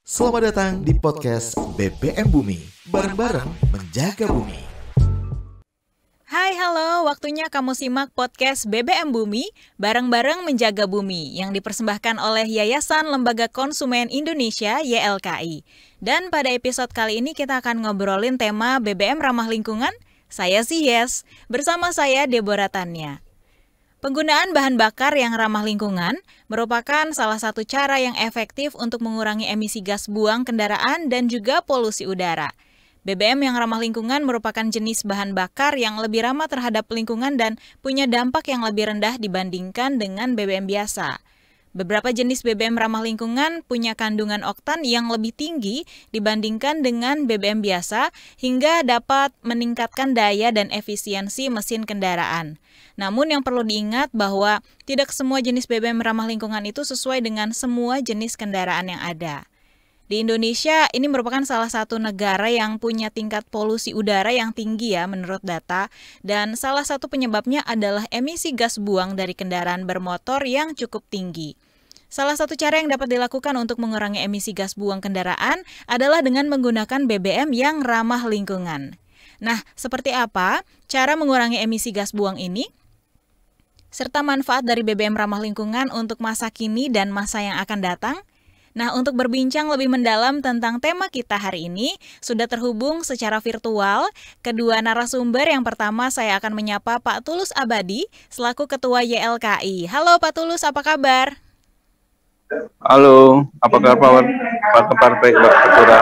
Selamat datang di podcast BBM Bumi, bareng-bareng menjaga bumi. Hai, halo, waktunya kamu simak podcast BBM Bumi, bareng-bareng menjaga bumi, yang dipersembahkan oleh Yayasan Lembaga Konsumen Indonesia YLKI. Dan pada episode kali ini kita akan ngobrolin tema BBM ramah lingkungan. Saya si Yes, bersama saya Deborah Tanya. Penggunaan bahan bakar yang ramah lingkungan merupakan salah satu cara yang efektif untuk mengurangi emisi gas buang kendaraan dan juga polusi udara. BBM yang ramah lingkungan merupakan jenis bahan bakar yang lebih ramah terhadap lingkungan dan punya dampak yang lebih rendah dibandingkan dengan BBM biasa. Beberapa jenis BBM ramah lingkungan punya kandungan oktan yang lebih tinggi dibandingkan dengan BBM biasa hingga dapat meningkatkan daya dan efisiensi mesin kendaraan. Namun yang perlu diingat bahwa tidak semua jenis BBM ramah lingkungan itu sesuai dengan semua jenis kendaraan yang ada. Di Indonesia, ini merupakan salah satu negara yang punya tingkat polusi udara yang tinggi ya menurut data, dan salah satu penyebabnya adalah emisi gas buang dari kendaraan bermotor yang cukup tinggi. Salah satu cara yang dapat dilakukan untuk mengurangi emisi gas buang kendaraan adalah dengan menggunakan BBM yang ramah lingkungan. Nah, seperti apa cara mengurangi emisi gas buang ini? Serta manfaat dari BBM ramah lingkungan untuk masa kini dan masa yang akan datang? Nah, untuk berbincang lebih mendalam tentang tema kita hari ini, sudah terhubung secara virtual kedua narasumber. Yang pertama saya akan menyapa Pak Tulus Abadi, selaku Ketua YLKI. Halo Pak Tulus, apa kabar? Halo, apa kabar Pak Ketua?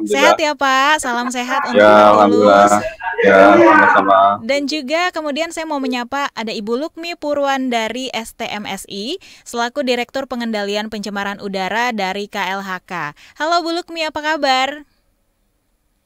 Sehat ya Pak, salam sehat untuk ya, Pak Tulus. Ya, sama-sama. Dan juga kemudian saya mau menyapa ada Ibu Lukmi Purwan dari STMSI, selaku Direktur Pengendalian Pencemaran Udara dari KLHK. Halo Bu Lukmi, apa kabar?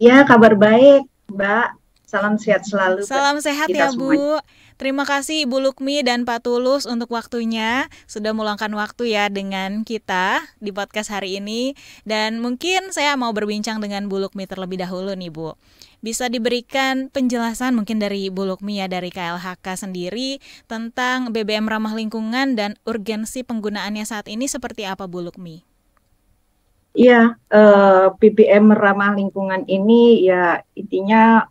Ya, kabar baik, Mbak. Salam sehat selalu. Salam sehat ya Bu. Semuanya. Terima kasih Ibu Lukmi dan Pak Tulus untuk waktunya, sudah meluangkan waktu ya dengan kita di podcast hari ini. Dan mungkin saya mau berbincang dengan Bu Lukmi terlebih dahulu nih Bu. Bisa diberikan penjelasan mungkin dari Bu Lukmi ya, dari KLHK sendiri tentang BBM ramah lingkungan dan urgensi penggunaannya saat ini seperti apa Bu Lukmi? Iya, BBM ramah lingkungan ini ya intinya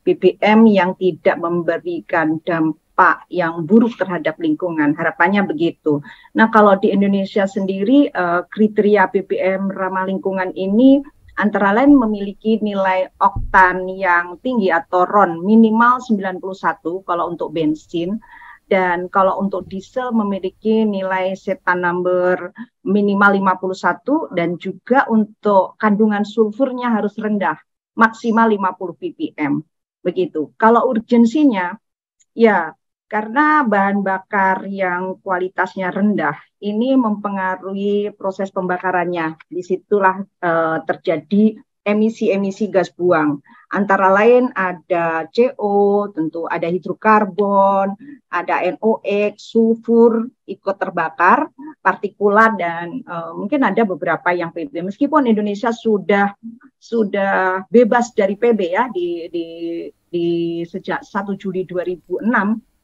BBM yang tidak memberikan dampak yang buruk terhadap lingkungan, harapannya begitu. Nah, kalau di Indonesia sendiri kriteria BBM ramah lingkungan ini antara lain memiliki nilai oktan yang tinggi atau RON minimal 91 kalau untuk bensin, dan kalau untuk diesel memiliki nilai setan number minimal 51, dan juga untuk kandungan sulfurnya harus rendah, maksimal 50 ppm. Begitu. Kalau urgensinya, ya karena bahan bakar yang kualitasnya rendah ini mempengaruhi proses pembakarannya. Disitulah terjadi emisi-emisi gas buang. Antara lain ada CO, tentu ada hidrokarbon, ada NOx, sulfur ikut terbakar, partikulat, dan mungkin ada beberapa yang PB. Meskipun Indonesia sudah bebas dari PB ya di sejak 1 Juli 2006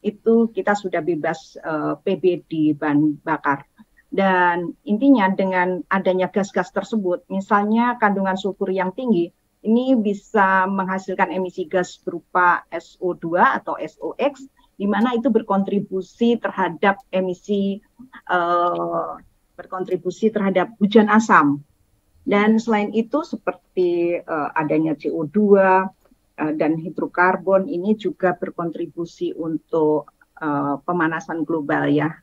itu kita sudah bebas PB di bahan bakar. Dan intinya dengan adanya gas-gas tersebut, misalnya kandungan sulfur yang tinggi, ini bisa menghasilkan emisi gas berupa SO2 atau SOx, di mana itu berkontribusi terhadap berkontribusi terhadap hujan asam. Dan selain itu seperti adanya CO2 dan hidrokarbon ini juga berkontribusi untuk pemanasan global ya,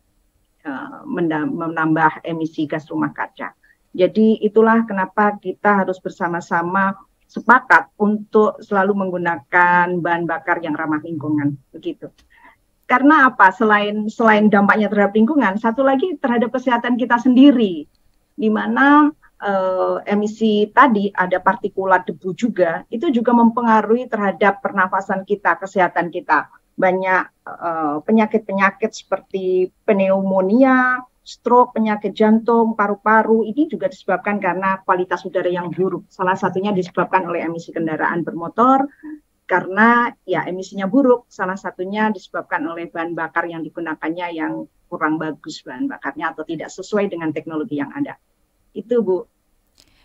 menambah emisi gas rumah kaca. Jadi itulah kenapa kita harus bersama-sama sepakat untuk selalu menggunakan bahan bakar yang ramah lingkungan, begitu. Karena apa? Selain dampaknya terhadap lingkungan, satu lagi terhadap kesehatan kita sendiri, di mana emisi tadi ada partikulat debu juga, itu juga mempengaruhi terhadap pernafasan kita, kesehatan kita. Banyak penyakit-penyakit seperti pneumonia, stroke, penyakit jantung, paru-paru, ini juga disebabkan karena kualitas udara yang buruk. Salah satunya disebabkan oleh emisi kendaraan bermotor, karena ya emisinya buruk, salah satunya disebabkan oleh bahan bakar yang digunakannya yang kurang bagus bahan bakarnya atau tidak sesuai dengan teknologi yang ada. Itu Bu.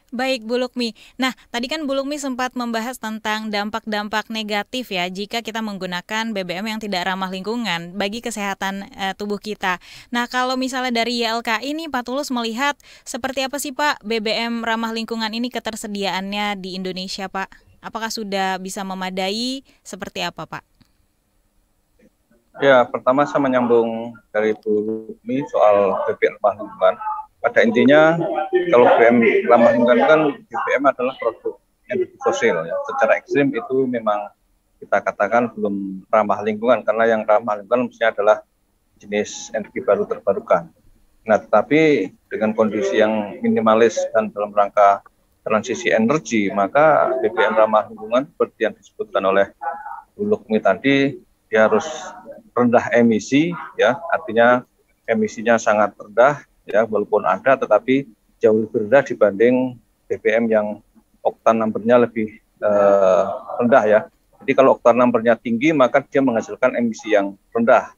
Baik, Bu Lukmi. Nah, tadi kan Bu Lukmi sempat membahas tentang dampak-dampak negatif ya jika kita menggunakan BBM yang tidak ramah lingkungan bagi kesehatan tubuh kita. Nah, kalau misalnya dari YLKI ini Pak Tulus melihat seperti apa sih Pak BBM ramah lingkungan ini ketersediaannya di Indonesia, Pak? Apakah sudah bisa memadai? Seperti apa, Pak? Ya, pertama saya menyambung dari Bu Lukmi soal BBM ramah lingkungan. Pada intinya, kalau BBM ramah lingkungan kan BBM adalah produk energi fosil. Ya. Secara ekstrim itu memang kita katakan belum ramah lingkungan, karena yang ramah lingkungan mestinya adalah jenis energi baru terbarukan. Nah, tetapi dengan kondisi yang minimalis dan dalam rangka transisi energi, maka BBM ramah lingkungan seperti yang disebutkan oleh Bu Lukmi tadi, dia harus rendah emisi, ya, artinya emisinya sangat rendah, ya, walaupun ada, tetapi jauh lebih rendah dibanding BBM yang oktan numbernya lebih rendah, ya. Jadi kalau oktan numbernya tinggi, maka dia menghasilkan emisi yang rendah.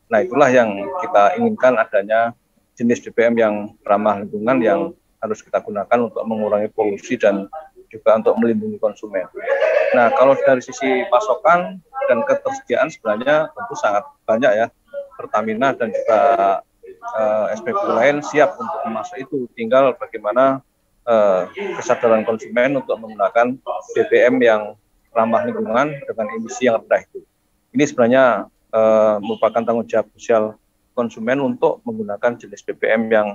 Nah, itulah yang kita inginkan, adanya jenis BBM yang ramah lingkungan yang harus kita gunakan untuk mengurangi polusi dan juga untuk melindungi konsumen. Nah, kalau dari sisi pasokan dan ketersediaan sebenarnya tentu sangat banyak, ya. Pertamina dan juga SPBU lain siap untuk masuk itu. Tinggal bagaimana kesadaran konsumen untuk menggunakan BBM yang ramah lingkungan dengan emisi yang rendah itu. Ini sebenarnya merupakan tanggung jawab sosial konsumen untuk menggunakan jenis BBM yang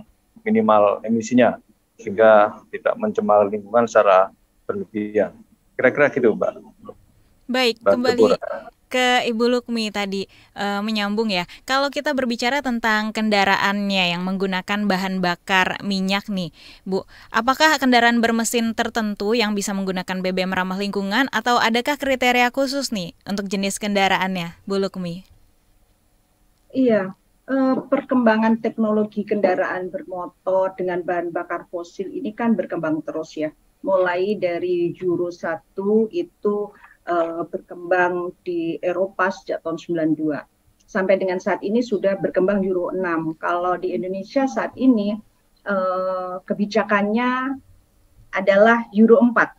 minimal emisinya, sehingga tidak mencemar lingkungan secara berlebihan. Kira-kira gitu, Mbak. Baik, Mbak kembali Deborah. ke Ibu Lukmi tadi, menyambung ya. Kalau kita berbicara tentang kendaraannya yang menggunakan bahan bakar minyak nih, Bu, apakah kendaraan bermesin tertentu yang bisa menggunakan BBM ramah lingkungan atau adakah kriteria khusus nih untuk jenis kendaraannya, Bu Lukmi? Iya, perkembangan teknologi kendaraan bermotor dengan bahan bakar fosil ini kan berkembang terus ya. Mulai dari Euro 1 itu berkembang di Eropa sejak tahun 92. Sampai dengan saat ini sudah berkembang Euro 6. Kalau di Indonesia saat ini kebijakannya adalah Euro 4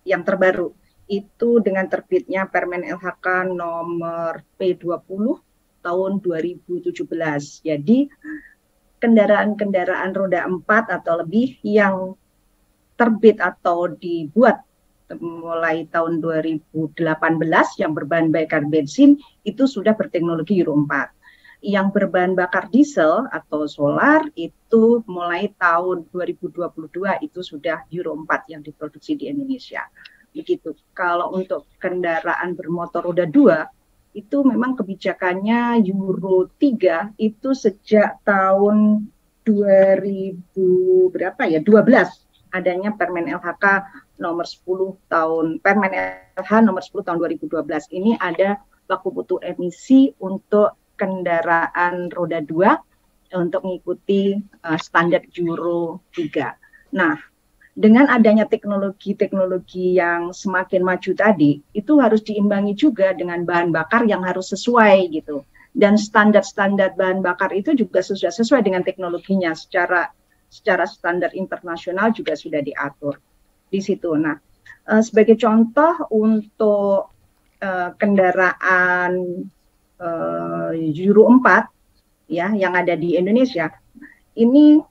yang terbaru. Itu dengan terbitnya Permen LHK nomor P20 tahun 2017. Jadi kendaraan-kendaraan roda 4 atau lebih yang terbit atau dibuat mulai tahun 2018 yang berbahan bakar bensin itu sudah berteknologi Euro 4. Yang berbahan bakar diesel atau solar itu mulai tahun 2022 itu sudah Euro 4 yang diproduksi di Indonesia. Begitu. Kalau untuk kendaraan bermotor roda 2 itu memang kebijakannya Euro 3 itu sejak tahun 2012 adanya Permen LHK nomor 10 tahun Permen LH nomor 10 tahun 2012. Ini ada baku mutu emisi untuk kendaraan roda 2 untuk mengikuti standar Euro 3. Nah, dengan adanya teknologi-teknologi yang semakin maju tadi, itu harus diimbangi juga dengan bahan bakar yang harus sesuai gitu. Dan standar-standar bahan bakar itu juga sudah sesuai dengan teknologinya secara standar internasional juga sudah diatur di situ. Nah, sebagai contoh untuk kendaraan Euro 4 ya yang ada di Indonesia ini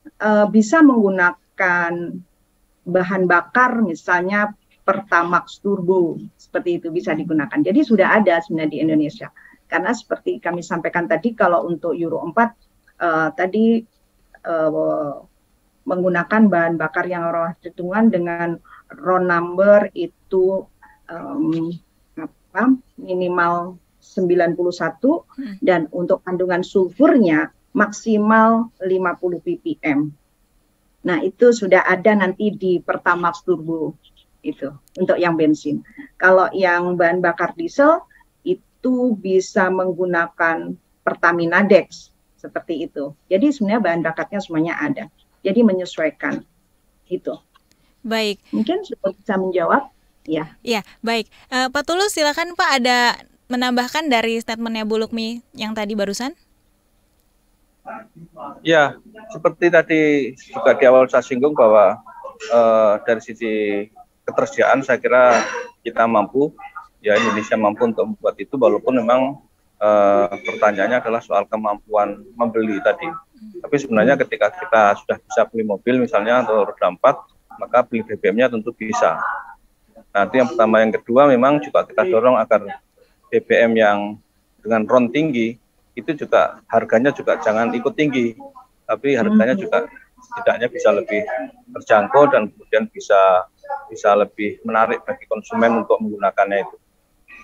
bisa menggunakan bahan bakar misalnya Pertamax Turbo, seperti itu bisa digunakan. Jadi sudah ada sebenarnya di Indonesia. Karena seperti kami sampaikan tadi, kalau untuk Euro 4 tadi menggunakan bahan bakar yang ramah lingkungan dengan RON number itu minimal 91 dan untuk kandungan sulfurnya maksimal 50 ppm. Nah, itu sudah ada nanti di Pertamax Turbo itu untuk yang bensin. Kalau yang bahan bakar diesel itu bisa menggunakan Pertamina Dex seperti itu. Jadi sebenarnya bahan bakarnya semuanya ada. Jadi menyesuaikan itu. Baik. Mungkin sudah bisa menjawab. Ya. Ya, baik. Pak Tulus, silakan Pak, ada menambahkan dari statementnya Bu Lukmi yang tadi barusan? Ya, seperti tadi juga di awal saya singgung bahwa dari sisi ketersediaan saya kira kita mampu, ya Indonesia mampu untuk membuat itu, walaupun memang pertanyaannya adalah soal kemampuan membeli tadi. Tapi sebenarnya ketika kita sudah bisa beli mobil misalnya atau roda 4, maka beli BBM-nya tentu bisa. Nah, itu yang pertama. Yang kedua, memang juga kita dorong agar BBM yang dengan RON tinggi itu juga harganya juga jangan ikut tinggi, tapi harganya juga setidaknya bisa lebih terjangkau dan kemudian bisa lebih menarik bagi konsumen untuk menggunakannya itu.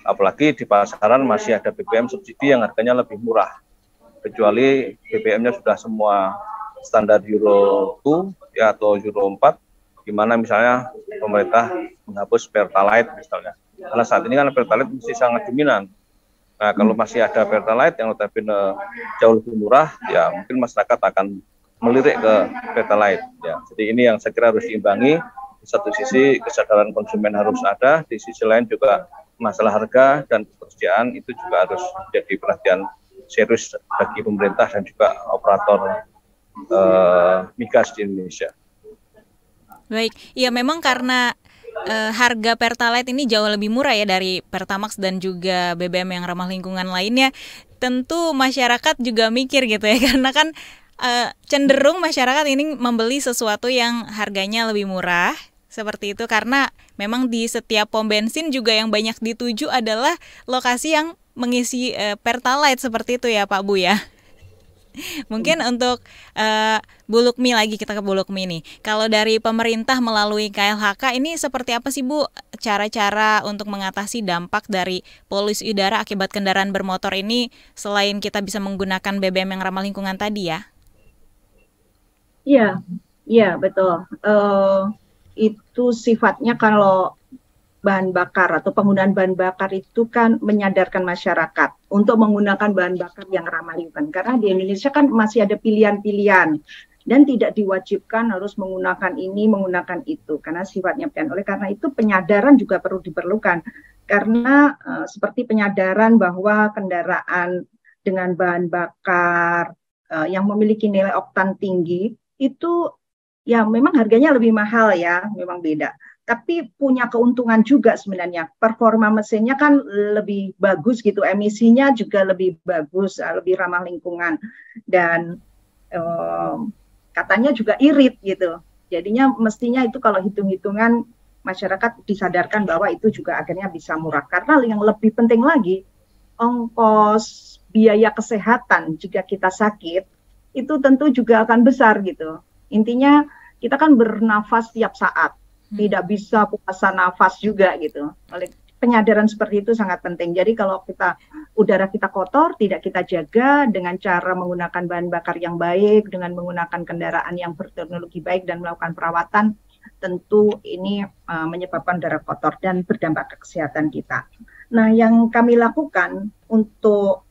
Apalagi di pasaran masih ada BBM subsidi yang harganya lebih murah, kecuali BBM-nya sudah semua standar Euro 2 ya atau Euro 4, di mana misalnya pemerintah menghapus Pertalite misalnya. Karena saat ini kan Pertalite masih sangat dominan. Nah, kalau masih ada Pertalite yang notabene jauh lebih murah, ya mungkin masyarakat akan melirik ke Pertalite. Ya, jadi ini yang saya kira harus diimbangi. Di satu sisi kesadaran konsumen harus ada, di sisi lain juga masalah harga dan ketersediaan itu juga harus menjadi perhatian serius bagi pemerintah dan juga operator migas di Indonesia. Baik, ya memang karena harga Pertalite ini jauh lebih murah ya dari Pertamax dan juga BBM yang ramah lingkungan lainnya. Tentu masyarakat juga mikir gitu ya, karena kan cenderung masyarakat ini membeli sesuatu yang harganya lebih murah. Seperti itu, karena memang di setiap pom bensin juga yang banyak dituju adalah lokasi yang mengisi Pertalite seperti itu ya Pak Bu ya. Mungkin untuk Bu Lukmi lagi, kita ke Bu Lukmi nih. Kalau dari pemerintah melalui KLHK ini seperti apa sih Bu cara-cara untuk mengatasi dampak dari polusi udara akibat kendaraan bermotor ini selain kita bisa menggunakan BBM yang ramah lingkungan tadi ya? Iya betul. Itu sifatnya kalau bahan bakar atau penggunaan bahan bakar itu kan menyadarkan masyarakat untuk menggunakan bahan bakar yang ramah lingkungan. Karena di Indonesia kan masih ada pilihan-pilihan dan tidak diwajibkan harus menggunakan ini, menggunakan itu karena sifatnya pilihan. Oleh karena itu penyadaran juga perlu diperlukan. Karena seperti penyadaran bahwa kendaraan dengan bahan bakar yang memiliki nilai oktan tinggi itu ya memang harganya lebih mahal ya, memang beda. Tapi punya keuntungan juga sebenarnya. Performa mesinnya kan lebih bagus gitu, emisinya juga lebih bagus, lebih ramah lingkungan. Dan katanya juga irit gitu. Jadinya mestinya itu kalau hitung-hitungan masyarakat disadarkan bahwa itu juga akhirnya bisa murah. Karena yang lebih penting lagi, ongkos biaya kesehatan jika kita sakit, itu tentu juga akan besar gitu. Intinya kita kan bernafas tiap saat, tidak bisa puasa nafas juga gitu. Oleh penyadaran seperti itu sangat penting. Jadi kalau udara kita kotor, tidak kita jaga dengan cara menggunakan bahan bakar yang baik, dengan menggunakan kendaraan yang berteknologi baik dan melakukan perawatan, tentu ini menyebabkan udara kotor dan berdampak ke kesehatan kita. Nah, yang kami lakukan untuk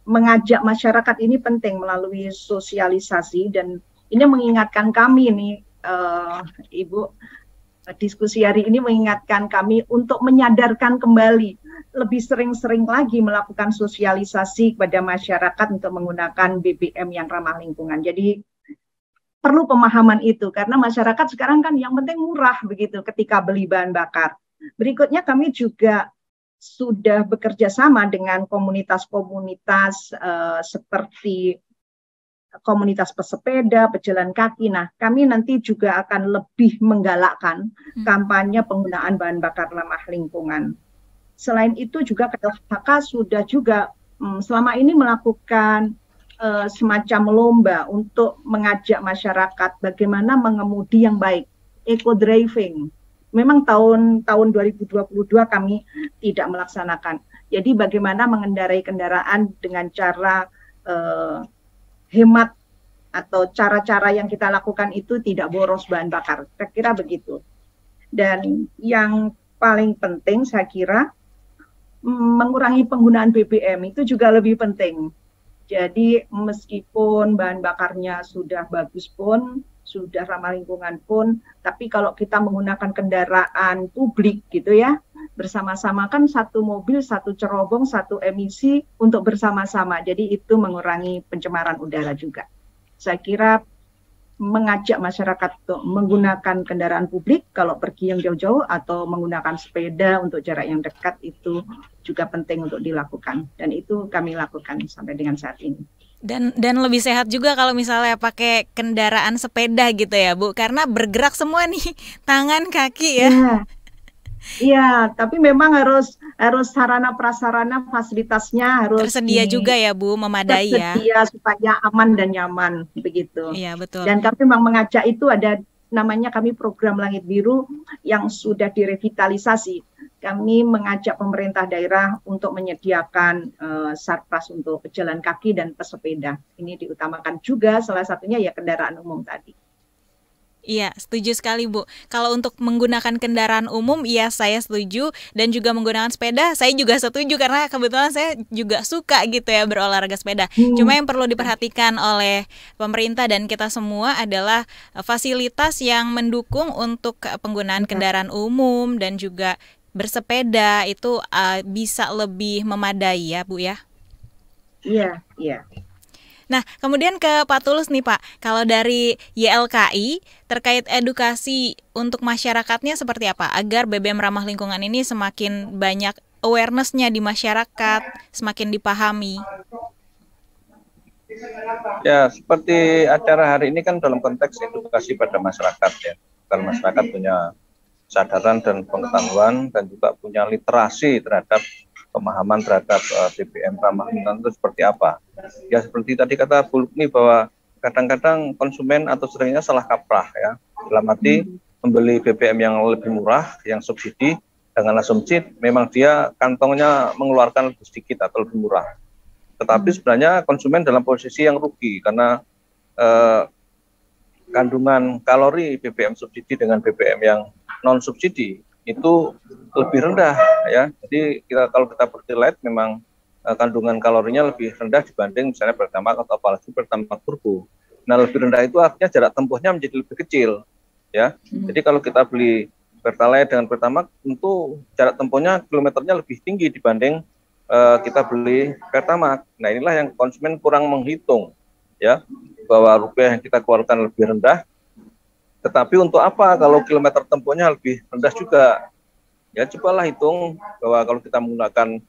mengajak masyarakat ini penting melalui sosialisasi, dan ini mengingatkan kami nih, Ibu, diskusi hari ini mengingatkan kami untuk menyadarkan kembali, lebih sering-sering lagi melakukan sosialisasi kepada masyarakat untuk menggunakan BBM yang ramah lingkungan. Jadi perlu pemahaman itu, karena masyarakat sekarang kan yang penting murah begitu ketika beli bahan bakar. Berikutnya kami juga sudah bekerja sama dengan komunitas-komunitas seperti komunitas pesepeda, pejalan kaki. Nah, kami nanti juga akan lebih menggalakkan kampanye penggunaan bahan bakar ramah lingkungan. Selain itu juga KLHK sudah juga selama ini melakukan semacam lomba untuk mengajak masyarakat bagaimana mengemudi yang baik, eco-driving. Memang tahun 2022 kami tidak melaksanakan. Jadi bagaimana mengendarai kendaraan dengan cara hemat, atau cara-cara yang kita lakukan itu tidak boros bahan bakar. Saya kira begitu. Dan yang paling penting saya kira mengurangi penggunaan BBM itu juga lebih penting. Jadi meskipun bahan bakarnya sudah bagus pun, sudah ramah lingkungan pun, tapi kalau kita menggunakan kendaraan publik gitu ya, bersama-sama kan satu mobil, satu cerobong, satu emisi untuk bersama-sama. Jadi itu mengurangi pencemaran udara juga. Saya kira mengajak masyarakat untuk menggunakan kendaraan publik kalau pergi yang jauh-jauh atau menggunakan sepeda untuk jarak yang dekat itu juga penting untuk dilakukan, dan itu kami lakukan sampai dengan saat ini. Dan lebih sehat juga kalau misalnya pakai kendaraan sepeda gitu ya Bu, karena bergerak semua nih tangan kaki ya. Iya, tapi memang harus sarana prasarana fasilitasnya harus tersedia juga ya Bu, memadai ya. tersedia supaya aman dan nyaman begitu. Iya betul. Dan kami memang mengajak itu, ada namanya kami program Langit Biru yang sudah direvitalisasi. Kami mengajak pemerintah daerah untuk menyediakan sarpras untuk pejalan kaki dan pesepeda. Ini diutamakan juga, salah satunya ya kendaraan umum tadi. Iya, setuju sekali Bu. Kalau untuk menggunakan kendaraan umum, iya saya setuju. Dan juga menggunakan sepeda, saya juga setuju. Karena kebetulan saya juga suka gitu ya berolahraga sepeda. Cuma yang perlu diperhatikan oleh pemerintah dan kita semua adalah fasilitas yang mendukung untuk penggunaan kendaraan umum dan juga bersepeda itu bisa lebih memadai ya Bu ya. Iya, iya. Nah, kemudian ke Pak Tulus nih Pak, kalau dari YLKI terkait edukasi untuk masyarakatnya seperti apa agar BBM ramah lingkungan ini semakin banyak awareness-nya di masyarakat, semakin dipahami? Ya, seperti acara hari ini kan dalam konteks edukasi pada masyarakat ya, agar masyarakat punya kesadaran dan pengetahuan dan juga punya literasi terhadap pemahaman terhadap BBM ramah lingkungan itu seperti apa. Ya seperti tadi kata Bu Lukmi bahwa kadang-kadang konsumen atau seringnya salah kaprah ya, dalam arti membeli BBM yang lebih murah, yang subsidi dengan asumsi memang dia kantongnya mengeluarkan lebih sedikit atau lebih murah. Tetapi sebenarnya konsumen dalam posisi yang rugi karena kandungan kalori BBM subsidi dengan BBM yang non subsidi itu lebih rendah ya. Jadi kalau kita Pertalite memang kandungan kalorinya lebih rendah dibanding misalnya Pertamax atau apalagi Pertamax Turbo. Nah, lebih rendah itu artinya jarak tempuhnya menjadi lebih kecil ya. Jadi kalau kita beli Pertalite dengan Pertamax tentu jarak tempuhnya kilometernya lebih tinggi dibanding kita beli Pertamax. Nah, inilah yang konsumen kurang menghitung ya, bahwa rupiah yang kita keluarkan lebih rendah. Tetapi untuk apa kalau kilometer tempuhnya lebih rendah juga? Ya cobalah hitung bahwa kalau kita menggunakan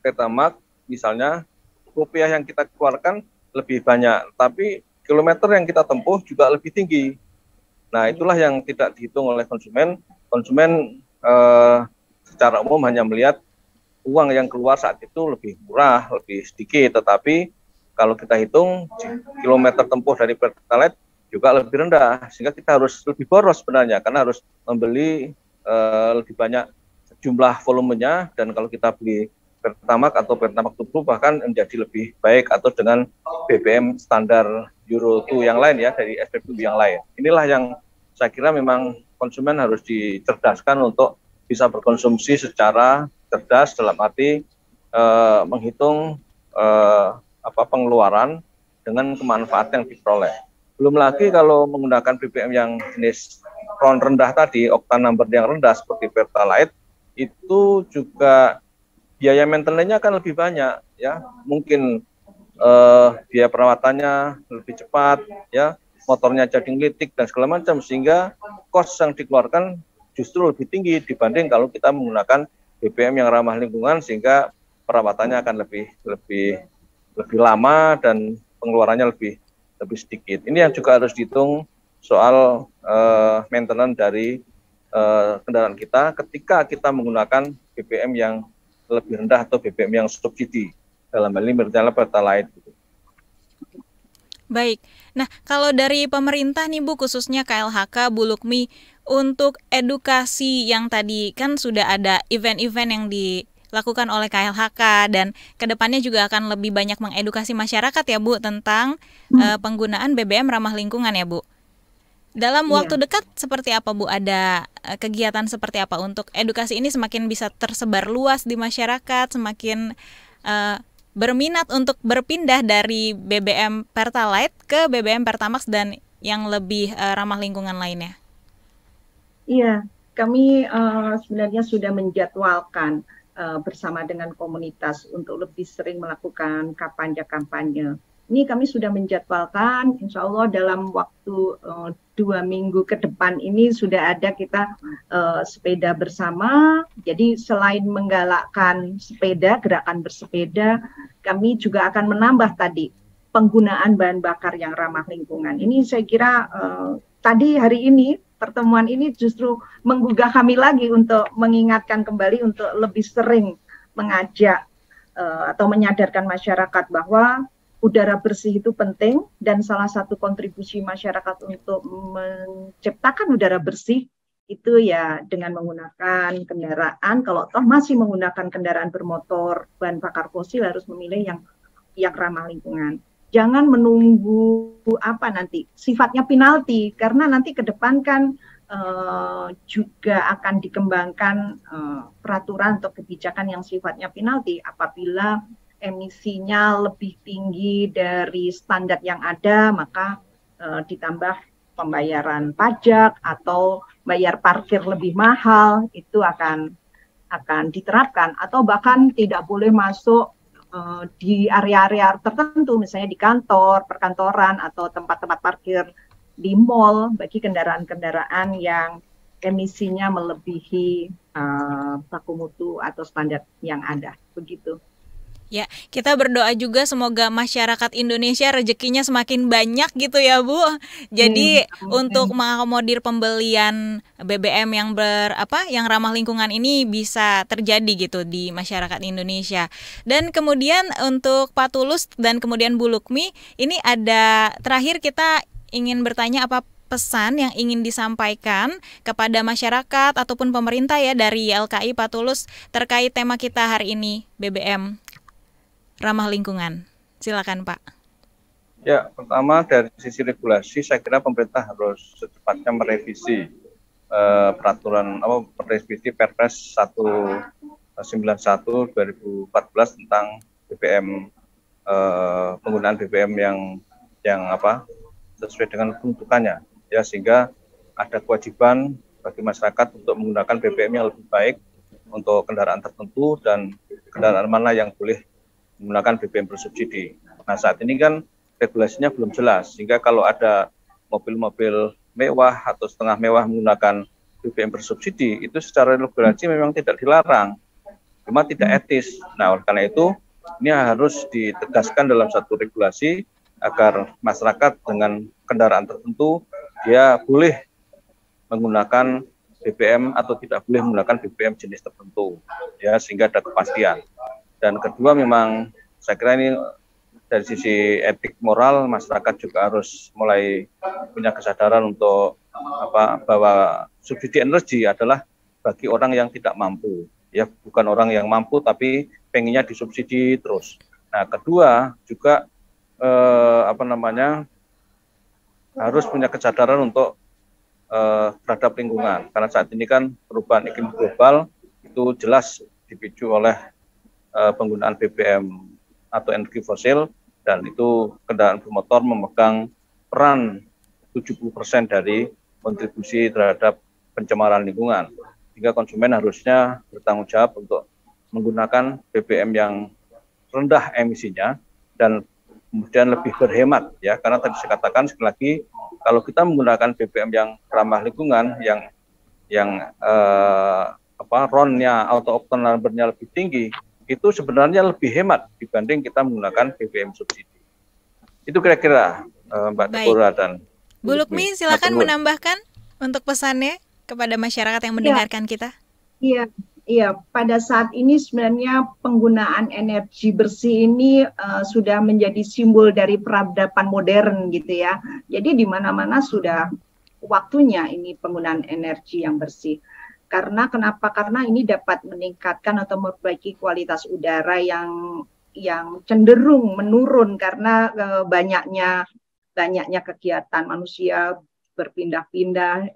Pertamax misalnya, rupiah yang kita keluarkan lebih banyak, tapi kilometer yang kita tempuh juga lebih tinggi. Nah itulah yang tidak dihitung oleh konsumen. Konsumen secara umum hanya melihat uang yang keluar saat itu lebih murah, lebih sedikit, tetapi kalau kita hitung kilometer tempuh dari Pertalite juga lebih rendah, sehingga kita harus lebih boros sebenarnya karena harus membeli lebih banyak jumlah volumenya, dan kalau kita beli Pertamax atau Pertamax Turbo bahkan menjadi lebih baik atau dengan BBM standar Euro 2 yang lain ya, dari SPBU yang lain. Inilah yang saya kira memang konsumen harus dicerdaskan untuk bisa berkonsumsi secara cerdas dalam arti menghitung pengeluaran dengan kemanfaatan yang diperoleh. Belum lagi kalau menggunakan BBM yang jenis RON rendah tadi, oktan number yang rendah seperti Pertalite, itu juga biaya maintenance-nya kan lebih banyak ya. Mungkin biaya perawatannya lebih cepat ya, motornya jadi ngelitik dan segala macam, sehingga cost yang dikeluarkan justru lebih tinggi dibanding kalau kita menggunakan BBM yang ramah lingkungan, sehingga perawatannya akan lebih lama dan pengeluarannya lebih sedikit. Ini yang juga harus dihitung soal maintenance dari kendaraan kita ketika kita menggunakan BBM yang lebih rendah atau BBM yang subsidi, dalam hal ini misalnya Pertalite. Baik, nah kalau dari pemerintah nih Bu, khususnya KLHK, Bu Lukmi, untuk edukasi yang tadi kan sudah ada event-event yang dilakukan oleh KLHK dan kedepannya juga akan lebih banyak mengedukasi masyarakat ya Bu tentang penggunaan BBM ramah lingkungan ya Bu. Dalam waktu dekat seperti apa Bu? Ada kegiatan seperti apa untuk edukasi ini semakin bisa tersebar luas di masyarakat, semakin berminat untuk berpindah dari BBM Pertalite ke BBM Pertamax dan yang lebih ramah lingkungan lainnya? Iya, kami sebenarnya sudah menjadwalkan bersama dengan komunitas untuk lebih sering melakukan kampanye-kampanye Ini kami sudah menjadwalkan, insya Allah dalam waktu 2 minggu ke depan ini sudah ada kita sepeda bersama. Jadi selain menggalakkan sepeda, gerakan bersepeda, kami juga akan menambah tadi penggunaan bahan bakar yang ramah lingkungan. Ini saya kira tadi hari ini, pertemuan ini justru menggugah kami lagi untuk mengingatkan kembali untuk lebih sering mengajak atau menyadarkan masyarakat bahwa udara bersih itu penting, dan salah satu kontribusi masyarakat untuk menciptakan udara bersih itu ya dengan menggunakan kendaraan. Kalau toh masih menggunakan kendaraan bermotor bahan bakar fosil, harus memilih yang ramah lingkungan. Jangan menunggu nanti sifatnya penalti, karena nanti ke depan kan juga akan dikembangkan peraturan atau kebijakan yang sifatnya penalti apabila emisinya lebih tinggi dari standar yang ada, maka ditambah pembayaran pajak atau bayar parkir lebih mahal, itu akan diterapkan, atau bahkan tidak boleh masuk di area-area tertentu, misalnya di kantor, perkantoran, atau tempat-tempat parkir di mall bagi kendaraan-kendaraan yang emisinya melebihi baku mutu atau standar yang ada, begitu. Ya, kita berdoa juga semoga masyarakat Indonesia rezekinya semakin banyak gitu ya, Bu. Jadi untuk mengakomodir pembelian BBM yang ramah lingkungan ini bisa terjadi gitu di masyarakat Indonesia. Dan kemudian untuk Pak Tulus dan kemudian Bu Lukmi, ini ada terakhir kita ingin bertanya apa pesan yang ingin disampaikan kepada masyarakat ataupun pemerintah ya dari YLKI, Pak Tulus, terkait tema kita hari ini, BBM ramah lingkungan. Silakan, Pak. Ya, pertama dari sisi regulasi, saya kira pemerintah harus secepatnya merevisi peraturan merevisi Perpres 191/2014 tentang BBM, penggunaan BBM yang sesuai dengan peruntukannya, ya, sehingga ada kewajiban bagi masyarakat untuk menggunakan BBM yang lebih baik untuk kendaraan tertentu dan kendaraan mana yang boleh menggunakan BBM bersubsidi. Nah, saat ini kan regulasinya belum jelas, sehingga kalau ada mobil-mobil mewah atau setengah mewah menggunakan BBM bersubsidi, itu secara regulasi memang tidak dilarang, cuma tidak etis. Nah, oleh karena itu, ini harus ditegaskan dalam satu regulasi agar masyarakat dengan kendaraan tertentu, dia boleh menggunakan BBM atau tidak boleh menggunakan BBM jenis tertentu, ya, sehingga ada kepastian. Dan kedua, memang saya kira ini dari sisi etik moral, masyarakat juga harus mulai punya kesadaran untuk bahwa subsidi energi adalah bagi orang yang tidak mampu, ya, bukan orang yang mampu tapi pengennya disubsidi terus. Nah, kedua juga harus punya kesadaran untuk terhadap lingkungan, karena saat ini kan perubahan iklim global itu jelas dipicu oleh penggunaan BBM atau energi fosil, dan itu kendaraan bermotor memegang peran 70% dari kontribusi terhadap pencemaran lingkungan. Sehingga konsumen harusnya bertanggung jawab untuk menggunakan BBM yang rendah emisinya dan kemudian lebih berhemat, ya, karena tadi saya katakan sekali lagi, kalau kita menggunakan BBM yang ramah lingkungan, yang RON-nya atau oktan number-nya lebih tinggi, itu sebenarnya lebih hemat dibanding kita menggunakan BBM subsidi. Itu kira-kira Mbak Deborah dan Bu Lukmi, silakan menambahkan untuk pesannya kepada masyarakat yang mendengarkan kita. Iya, pada saat ini sebenarnya penggunaan energi bersih ini sudah menjadi simbol dari peradaban modern gitu ya. Jadi di mana-mana sudah waktunya ini penggunaan energi yang bersih. Karena kenapa? Karena ini dapat meningkatkan atau memperbaiki kualitas udara yang cenderung menurun karena banyaknya kegiatan manusia berpindah-pindah,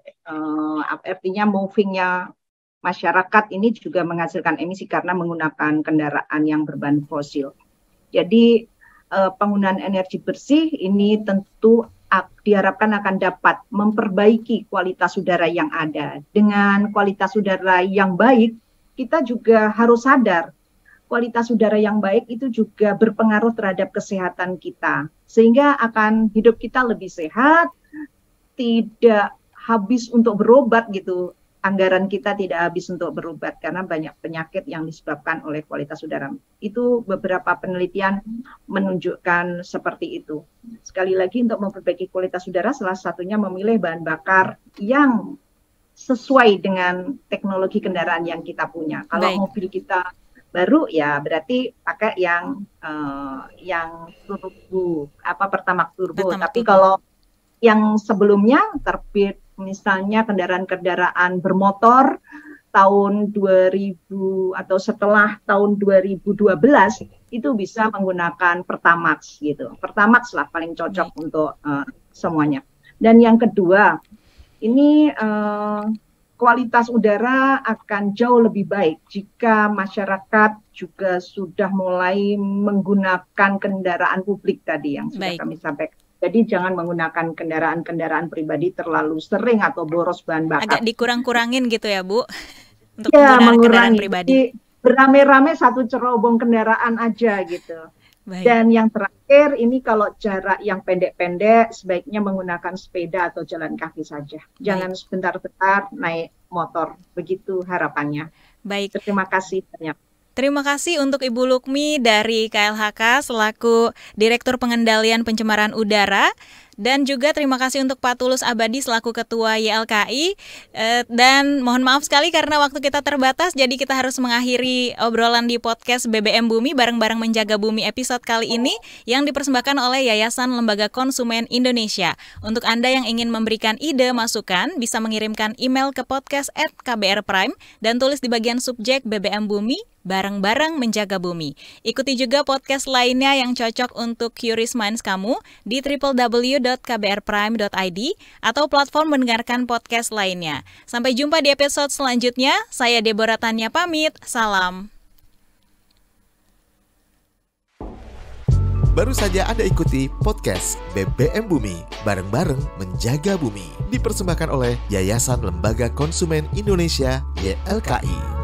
artinya movingnya masyarakat ini juga menghasilkan emisi karena menggunakan kendaraan yang berbahan fosil. Jadi penggunaan energi bersih ini tentu diharapkan akan dapat memperbaiki kualitas udara yang ada. Dengan kualitas udara yang baik, kita juga harus sadar kualitas udara yang baik itu juga berpengaruh terhadap kesehatan kita. Sehingga akan hidup kita lebih sehat, tidak habis untuk berobat gitu. Anggaran kita tidak habis untuk berobat karena banyak penyakit yang disebabkan oleh kualitas udara. Itu beberapa penelitian menunjukkan seperti itu. Sekali lagi untuk memperbaiki kualitas udara salah satunya memilih bahan bakar yang sesuai dengan teknologi kendaraan yang kita punya. Kalau mobil kita baru ya berarti pakai yang turbo, Pertamax turbo. Tapi kalau yang sebelumnya terbit misalnya kendaraan-kendaraan bermotor tahun 2000 atau setelah tahun 2012 itu bisa menggunakan Pertamax gitu. Pertamax lah paling cocok untuk semuanya. Dan yang kedua, ini kualitas udara akan jauh lebih baik jika masyarakat juga sudah mulai menggunakan kendaraan publik tadi yang sudah kami sampaikan. Jadi jangan menggunakan kendaraan-kendaraan pribadi terlalu sering atau boros bahan bakar. Agak dikurang-kurangin gitu ya, Bu? Untuk menggunakan kendaraan pribadi. Jadi beramai-ramai satu cerobong kendaraan aja gitu. Dan yang terakhir ini kalau jarak yang pendek-pendek sebaiknya menggunakan sepeda atau jalan kaki saja. Jangan sebentar-bentar naik motor. Begitu harapannya. Baik. Terima kasih banyak. Terima kasih untuk Ibu Lukmi dari KLHK selaku Direktur Pengendalian Pencemaran Udara. Dan juga terima kasih untuk Pak Tulus Abadi selaku Ketua YLKI. Dan mohon maaf sekali karena waktu kita terbatas, jadi kita harus mengakhiri obrolan di podcast BBM Bumi bareng-bareng menjaga bumi episode kali ini yang dipersembahkan oleh Yayasan Lembaga Konsumen Indonesia. Untuk Anda yang ingin memberikan ide masukan, bisa mengirimkan email ke podcast@kbrprime dan tulis di bagian subjek BBM Bumi bareng-bareng menjaga bumi. Ikuti juga podcast lainnya yang cocok untuk curious minds kamu di www.kbrprime.id atau platform mendengarkan podcast lainnya. Sampai jumpa di episode selanjutnya. Saya Deborah Tanya pamit. Salam. Baru saja Anda ikuti podcast BBM Bumi, bareng-bareng menjaga bumi. Dipersembahkan oleh Yayasan Lembaga Konsumen Indonesia YLKI.